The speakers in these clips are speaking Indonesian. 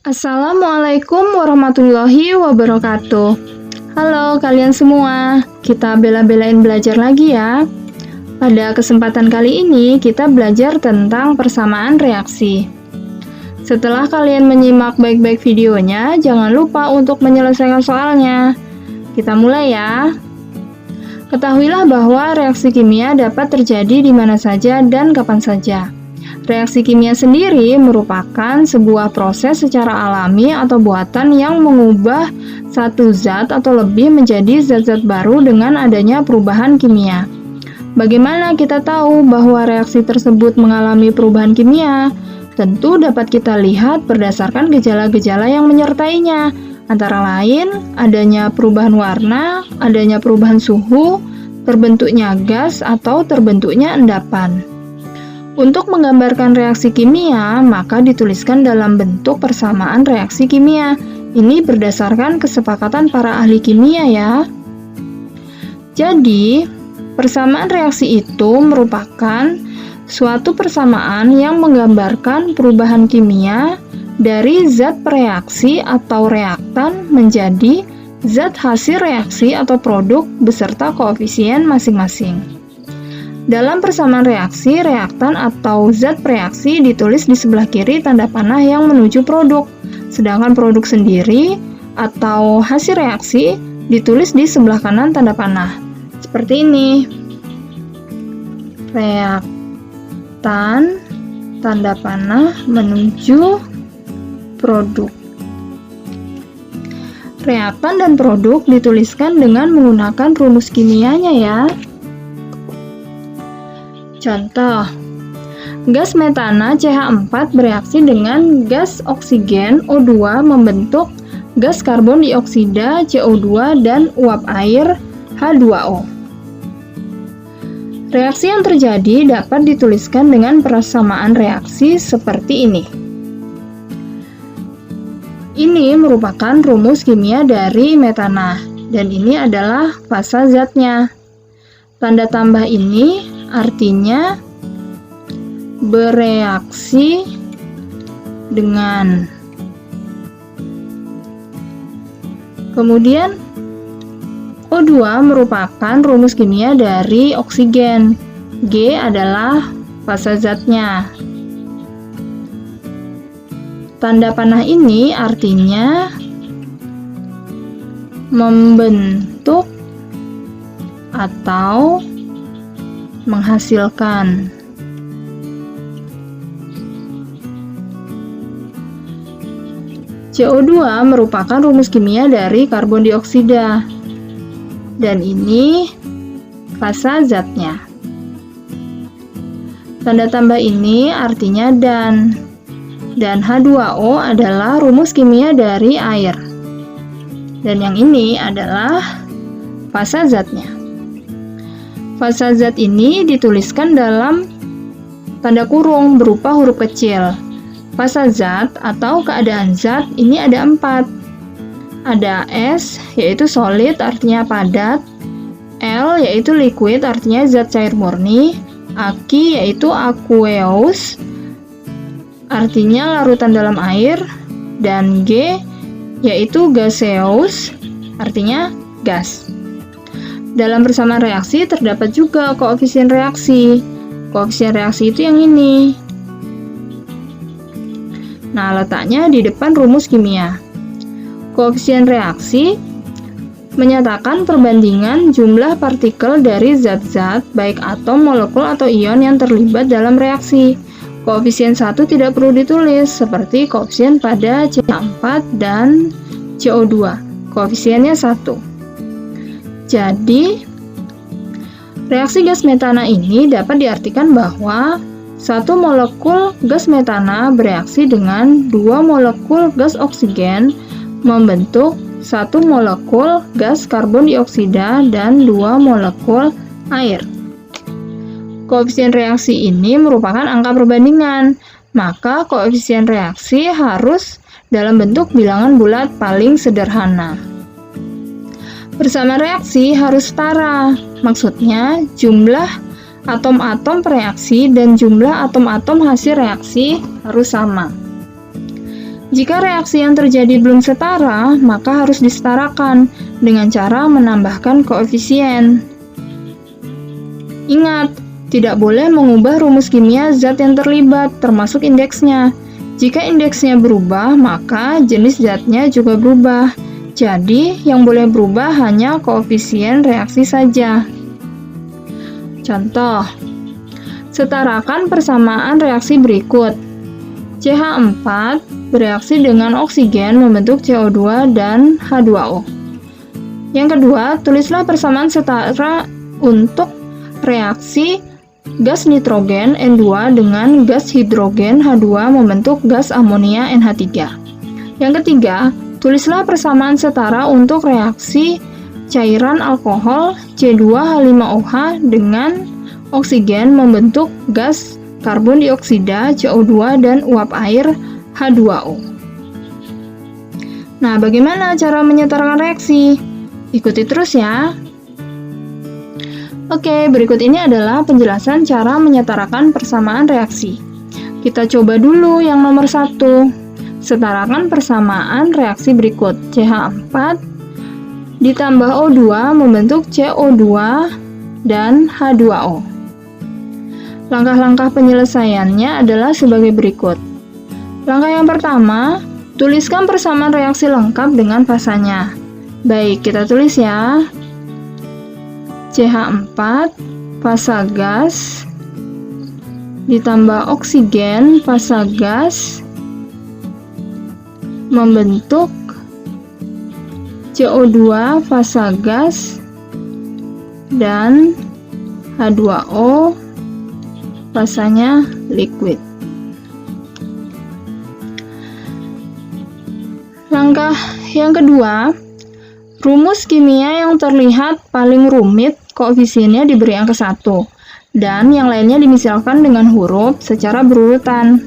Assalamualaikum warahmatullahi wabarakatuh. Halo kalian semua, kita bela-belain belajar lagi ya. Pada kesempatan kali ini kita belajar tentang persamaan reaksi. Setelah kalian menyimak baik-baik videonya, jangan lupa untuk menyelesaikan soalnya. Kita mulai ya. Ketahuilah bahwa reaksi kimia dapat terjadi di mana saja dan kapan saja. Reaksi kimia sendiri merupakan sebuah proses secara alami atau buatan yang mengubah satu zat atau lebih menjadi zat-zat baru dengan adanya perubahan kimia. Bagaimana kita tahu bahwa reaksi tersebut mengalami perubahan kimia? Tentu dapat kita lihat berdasarkan gejala-gejala yang menyertainya, antara lain adanya perubahan warna, adanya perubahan suhu, terbentuknya gas atau terbentuknya endapan. Untuk menggambarkan reaksi kimia, maka dituliskan dalam bentuk persamaan reaksi kimia. Ini berdasarkan kesepakatan para ahli kimia ya. Jadi, persamaan reaksi itu merupakan suatu persamaan yang menggambarkan perubahan kimia dari zat pereaksi atau reaktan menjadi zat hasil reaksi atau produk beserta koefisien masing-masing. Dalam persamaan reaksi, reaktan atau zat pereaksi ditulis di sebelah kiri tanda panah yang menuju produk, sedangkan produk sendiri atau hasil reaksi ditulis di sebelah kanan tanda panah. Seperti ini. Reaktan tanda panah menuju produk. Reaktan dan produk dituliskan dengan menggunakan rumus kimianya ya. Contoh, gas metana CH4 bereaksi dengan gas oksigen O2 membentuk gas karbon dioksida CO2 dan uap air H2O. Reaksi yang terjadi dapat dituliskan dengan persamaan reaksi seperti ini. Ini merupakan rumus kimia dari metana, dan ini adalah fasa zatnya. Tanda tambah ini artinya bereaksi dengan. Kemudian O2 merupakan rumus kimia dari oksigen. G adalah fasa zatnya. Tanda panah ini artinya membentuk atau menghasilkan. CO2 merupakan rumus kimia dari karbon dioksida, dan ini fasa zatnya. Tanda tambah ini artinya dan H2O adalah rumus kimia dari air, dan yang ini adalah fasa zatnya. Fasa zat ini dituliskan dalam tanda kurung berupa huruf kecil. Fasa zat atau keadaan zat ini ada 4. Ada S, yaitu solid, artinya padat. L, yaitu liquid, artinya zat cair murni. Aqui, yaitu aqueous, artinya larutan dalam air. Dan G, yaitu gaseous, artinya gas. Dalam persamaan reaksi terdapat juga koefisien reaksi. Koefisien reaksi itu yang ini. Nah, letaknya di depan rumus kimia. Koefisien reaksi menyatakan perbandingan jumlah partikel dari zat-zat, baik atom, molekul, atau ion yang terlibat dalam reaksi. Koefisien 1 tidak perlu ditulis, seperti koefisien pada CH4 dan CO2. Koefisiennya 1. Jadi, reaksi gas metana ini dapat diartikan bahwa satu molekul gas metana bereaksi dengan 2 molekul gas oksigen membentuk 1 molekul gas karbon dioksida dan 2 molekul air. Koefisien reaksi ini merupakan angka perbandingan, maka koefisien reaksi harus dalam bentuk bilangan bulat paling sederhana. Persamaan reaksi harus setara, maksudnya jumlah atom-atom pereaksi dan jumlah atom-atom hasil reaksi harus sama. Jika reaksi yang terjadi belum setara, maka harus disetarakan dengan cara menambahkan koefisien. Ingat, tidak boleh mengubah rumus kimia zat yang terlibat, termasuk indeksnya. Jika indeksnya berubah, maka jenis zatnya juga berubah. Jadi, yang boleh berubah hanya koefisien reaksi saja. Contoh, setarakan persamaan reaksi berikut. CH4 bereaksi dengan oksigen membentuk CO2 dan H2O. Yang kedua, tulislah persamaan setara untuk reaksi gas nitrogen N2 dengan gas hidrogen H2 membentuk gas amonia NH3. Yang ketiga, tulislah persamaan setara untuk reaksi cairan alkohol C2H5OH dengan oksigen membentuk gas karbon dioksida CO2 dan uap air H2O. Nah, bagaimana cara menyetarakan reaksi? Ikuti terus ya. Oke, berikut ini adalah penjelasan cara menyetarakan persamaan reaksi. Kita coba dulu yang nomor 1. Setarakan persamaan reaksi berikut. CH4 ditambah O2 membentuk CO2 dan H2O. Langkah-langkah penyelesaiannya adalah sebagai berikut. Langkah yang pertama, tuliskan persamaan reaksi lengkap dengan fasanya. Baik, kita tulis ya. CH4 fasa gas ditambah oksigen fasa gas membentuk CO2 fasa gas dan H2O fasanya liquid. Langkah yang kedua, rumus kimia yang terlihat paling rumit koefisiennya diberi angka 1 dan yang lainnya dimisalkan dengan huruf secara berurutan.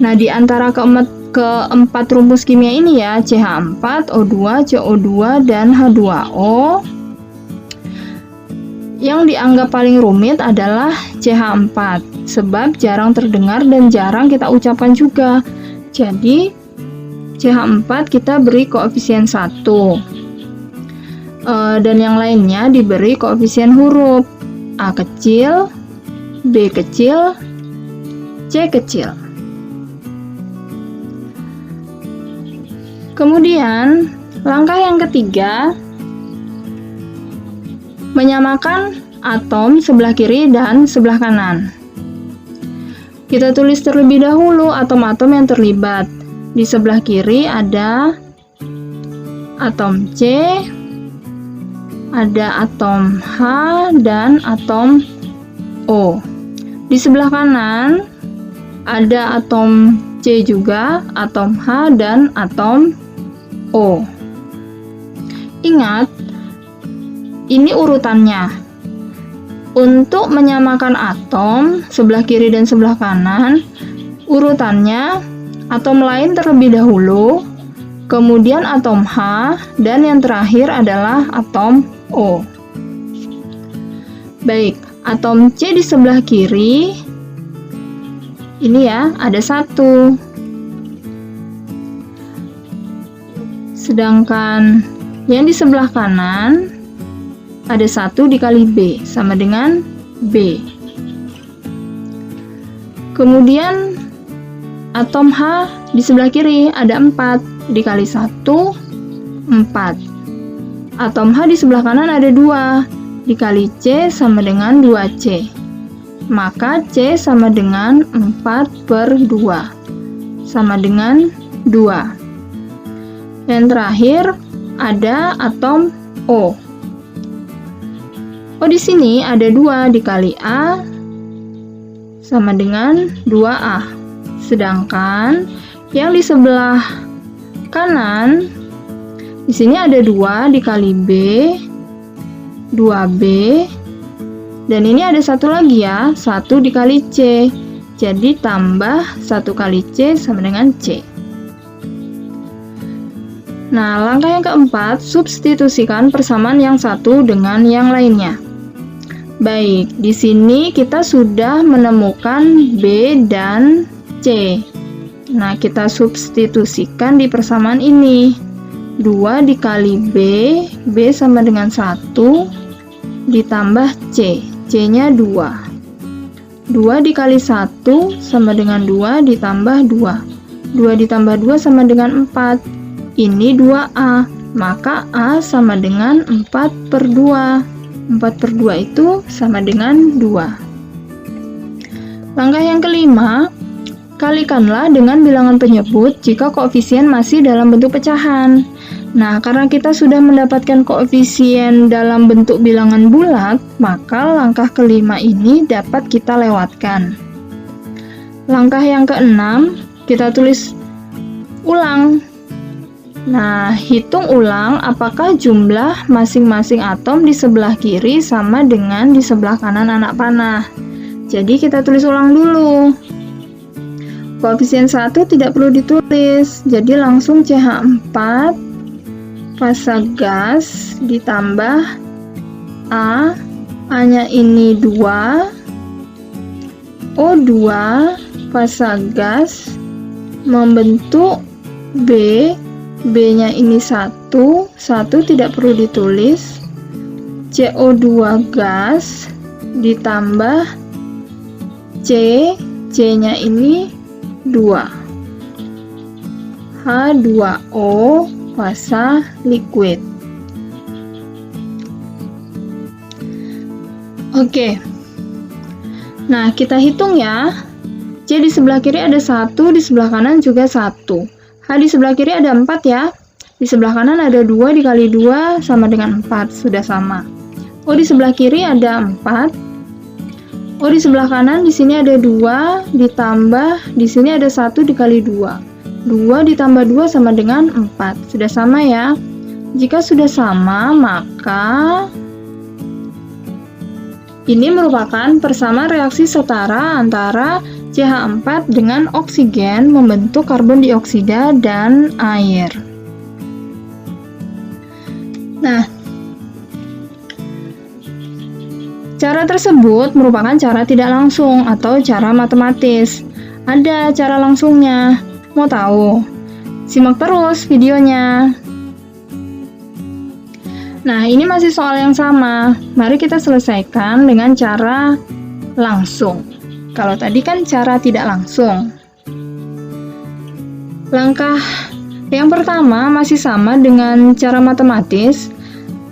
Nah, di antara keempat rumus kimia ini ya, CH4, O2, CO2, dan H2O, yang dianggap paling rumit adalah CH4 sebab jarang terdengar dan jarang kita ucapkan juga. Jadi CH4 kita beri koefisien 1 dan yang lainnya diberi koefisien huruf A kecil, B kecil, C kecil. Kemudian langkah yang ketiga, menyamakan atom sebelah kiri dan sebelah kanan. Kita tulis terlebih dahulu atom-atom yang terlibat. Di sebelah kiri ada atom C, ada atom H, dan atom O. Di sebelah kanan ada atom C juga, atom H, dan atom O. Ingat, ini urutannya. Untuk menyamakan atom sebelah kiri dan sebelah kanan, urutannya atom lain terlebih dahulu, kemudian atom H, dan yang terakhir adalah atom O. Baik, atom C di sebelah kiri, ini ya, ada 1. Sedangkan yang di sebelah kanan, ada 1 dikali B, sama dengan B. Kemudian atom H di sebelah kiri ada 4, dikali 1, 4. Atom H di sebelah kanan ada 2, dikali C sama dengan 2C. Maka C sama dengan 4/2, sama dengan 2. Yang terakhir ada atom O. Oh, di sini ada 2 dikali A sama dengan 2A. Sedangkan yang di sebelah kanan, di sini ada 2 dikali B, 2B, dan ini ada 1 lagi ya, 1 dikali C. Jadi tambah 1 kali C sama dengan C. Nah, langkah yang keempat, substitusikan persamaan yang satu dengan yang lainnya. Baik, di sini kita sudah menemukan B dan C. Nah, kita substitusikan di persamaan ini. 2 dikali B, B sama dengan 1, ditambah C, C-nya 2. 2 dikali 1 sama dengan 2, ditambah 2. 2 ditambah 2 sama dengan 4. Ini 2A, maka A sama dengan 4/2. 4/2 itu sama dengan 2. Langkah yang kelima, kalikanlah dengan bilangan penyebut jika koefisien masih dalam bentuk pecahan. Nah, karena kita sudah mendapatkan koefisien dalam bentuk bilangan bulat, maka langkah kelima ini dapat kita lewatkan. Langkah yang keenam, kita tulis ulang. Nah, hitung ulang apakah jumlah masing-masing atom di sebelah kiri sama dengan di sebelah kanan anak panah. Jadi kita tulis ulang dulu. Koefisien 1 tidak perlu ditulis, jadi langsung CH4 fasa gas ditambah A, A-nya ini 2, O2 fasa gas membentuk B, B-nya ini 1, 1 tidak perlu ditulis, CO2 gas ditambah C, C-nya ini 2, H2O fasa liquid. Oke. Nah, kita hitung ya. C di sebelah kiri ada 1, di sebelah kanan juga 1. H di sebelah kiri ada 4 ya. Di sebelah kanan ada 2 dikali 2 sama dengan 4, sudah sama. O di sebelah kiri ada 4. O di sebelah kanan di sini ada 2 ditambah di sini ada 1 dikali 2. 2 ditambah 2 sama dengan 4. Sudah sama ya? Jika sudah sama, maka ini merupakan persamaan reaksi setara antara CH4 dengan oksigen membentuk karbon dioksida dan air. Nah, cara tersebut merupakan cara tidak langsung atau cara matematis. Ada cara langsungnya. Mau tahu? Simak terus videonya. Nah, ini masih soal yang sama. Mari kita selesaikan dengan cara langsung. Kalau tadi kan cara tidak langsung. Langkah yang pertama masih sama dengan cara matematis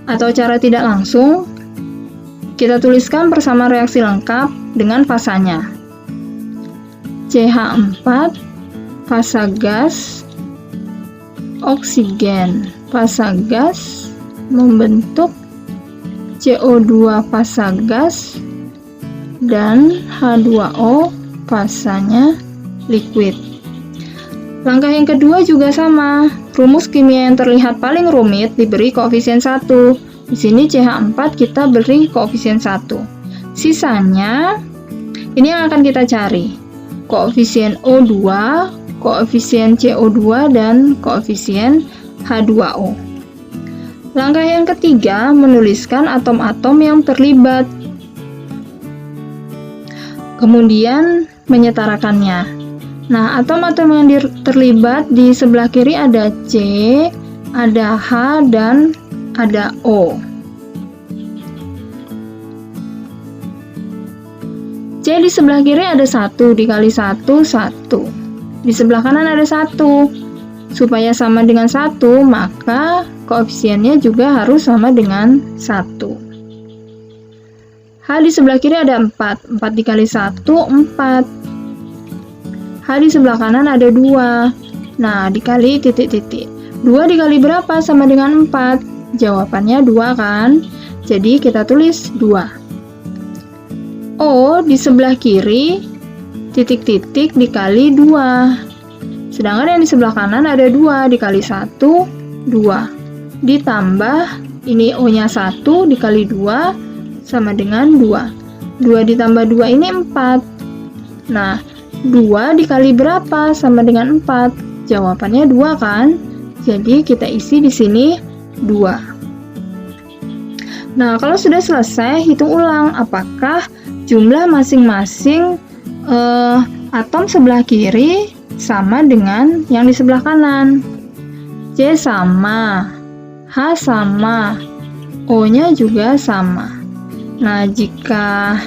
atau cara tidak langsung. Kita tuliskan persamaan reaksi lengkap dengan fasanya. CH4 fasa gas, oksigen fasa gas membentuk CO2 fasa gas dan H2O fasanya liquid. Langkah yang kedua juga sama. Rumus kimia yang terlihat paling rumit diberi koefisien 1. Di sini CH4 kita beri koefisien 1. Sisanya ini yang akan kita cari. Koefisien O2, koefisien CO2, dan koefisien H2O. Langkah yang ketiga, menuliskan atom-atom yang terlibat. Kemudian, menyetarakannya. Nah, atom-atom yang terlibat di sebelah kiri ada C, ada H, dan ada O. C di sebelah kiri ada 1 dikali 1, 1. Di sebelah kanan ada 1. Supaya sama dengan 1, maka koefisiennya juga harus sama dengan 1. H di sebelah kiri ada 4. 4 dikali 1, 4. H di sebelah kanan ada 2. Nah, dikali titik-titik. 2 dikali berapa sama dengan 4? Jawabannya 2 kan? Jadi kita tulis 2. O di sebelah kiri titik-titik dikali 2. Sedangkan yang di sebelah kanan ada 2 dikali 1, 2. Ditambah, ini O-nya 1 dikali 2 sama dengan 2. 2 ditambah 2 ini 4. Nah, 2 dikali berapa sama dengan 4? Jawabannya 2 kan? Jadi kita isi di sini 2. Nah, kalau sudah selesai, hitung ulang apakah jumlah masing-masing atom sebelah kiri sama dengan yang di sebelah kanan. C sama, H sama, O-nya juga sama. Nah, jika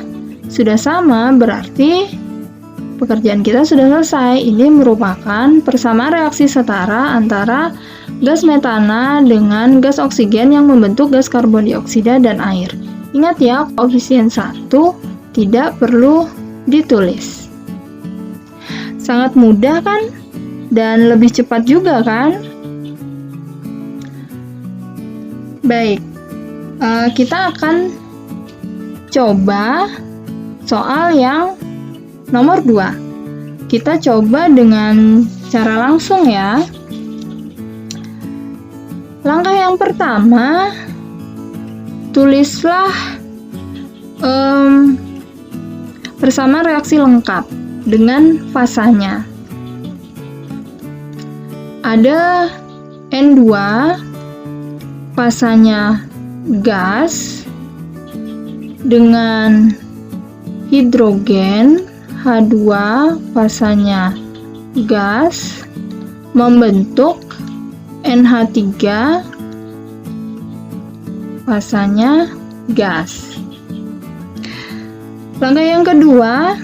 sudah sama, berarti pekerjaan kita sudah selesai. Ini merupakan persamaan reaksi setara antara gas metana dengan gas oksigen yang membentuk gas karbon dioksida dan air. Ingat ya, koefisien 1 tidak perlu ditulis. Sangat mudah kan? Dan lebih cepat juga kan? Baik, kita akan coba soal yang nomor 2. Kita coba dengan cara langsung ya. Langkah yang pertama, tulislah persamaan reaksi lengkap dengan fasanya. Ada N2, fasanya gas, dengan hidrogen H2, fasanya gas, membentuk NH3, fasanya gas. Langkah yang kedua,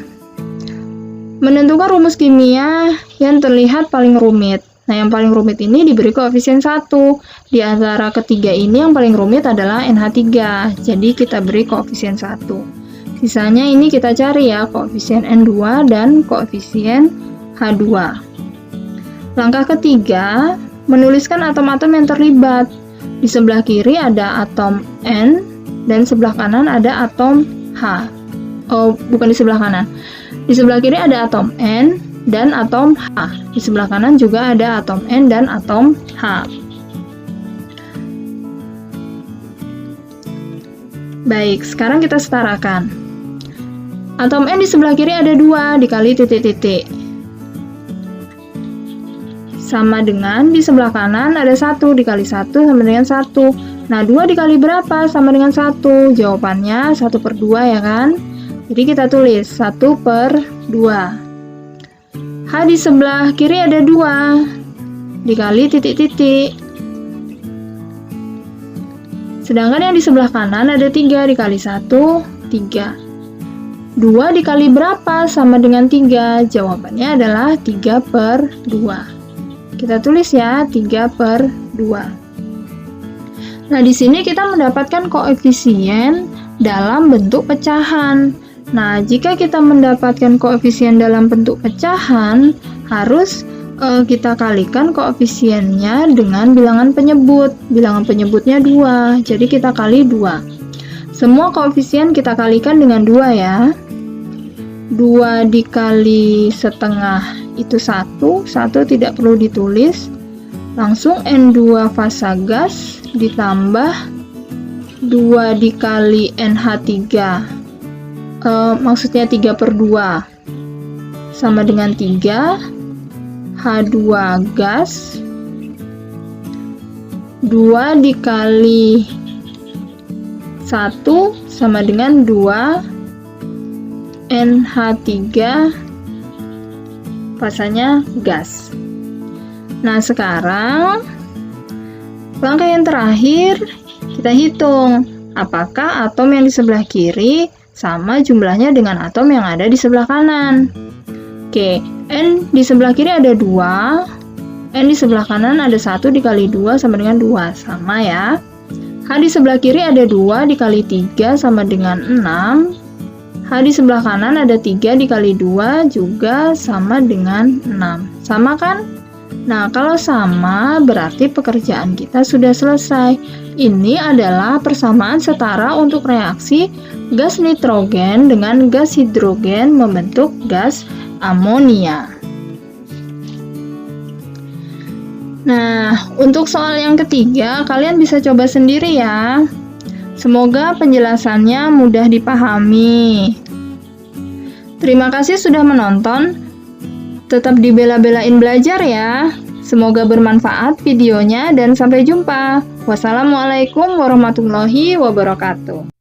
menentukan rumus kimia yang terlihat paling rumit. Nah, yang paling rumit ini diberi koefisien 1. Di antara ketiga ini yang paling rumit adalah NH3. Jadi kita beri koefisien 1. Sisanya ini kita cari ya, koefisien N2 dan koefisien H2. Langkah ketiga, menuliskan atom-atom yang terlibat. Di sebelah kiri ada atom N dan sebelah kanan ada atom H. Oh, bukan di sebelah kanan. Di sebelah kiri ada atom N dan atom H. Di sebelah kanan juga ada atom N dan atom H. Baik, sekarang kita setarakan. Atom N di sebelah kiri ada 2 dikali titik-titik. Sama dengan di sebelah kanan ada 1 dikali 1 sama dengan 1. Nah, 2 dikali berapa? Sama dengan 1. Jawabannya 1/2 ya kan? Jadi kita tulis 1/2. H di sebelah kiri ada 2 dikali titik-titik. Sedangkan yang di sebelah kanan ada 3 dikali 1, 3. 2 dikali berapa? Sama dengan 3. Jawabannya adalah 3/2. Kita tulis ya, 3/2. Nah, di sini kita mendapatkan koefisien dalam bentuk pecahan. Nah, jika kita mendapatkan koefisien dalam bentuk pecahan, harus kita kalikan koefisiennya dengan bilangan penyebut. Bilangan penyebutnya 2, jadi kita kali 2. Semua koefisien kita kalikan dengan 2 ya. 2 dikali setengah itu 1 tidak perlu ditulis. Langsung N2 fasa gas ditambah 2 dikali NH3. Maksudnya 3/2 sama dengan 3. H2 gas 2 dikali 1 sama dengan 2 NH3 fasanya gas. Nah, sekarang langkah yang terakhir kita hitung apakah atom yang di sebelah kiri sama jumlahnya dengan atom yang ada di sebelah kanan. Oke, N di sebelah kiri ada 2, N di sebelah kanan ada 1 dikali 2 sama dengan 2, sama ya. H di sebelah kiri ada 2 dikali 3 sama dengan 6. H di sebelah kanan ada 3 dikali 2 juga sama dengan 6. Sama kan? Nah, kalau sama berarti pekerjaan kita sudah selesai. Ini adalah persamaan setara untuk reaksi gas nitrogen dengan gas hidrogen membentuk gas amonia. Nah, untuk soal yang ketiga, kalian bisa coba sendiri ya. Semoga penjelasannya mudah dipahami. Terima kasih sudah menonton. Tetap dibela-belain belajar ya. Semoga bermanfaat videonya dan sampai jumpa. Wassalamualaikum warahmatullahi wabarakatuh.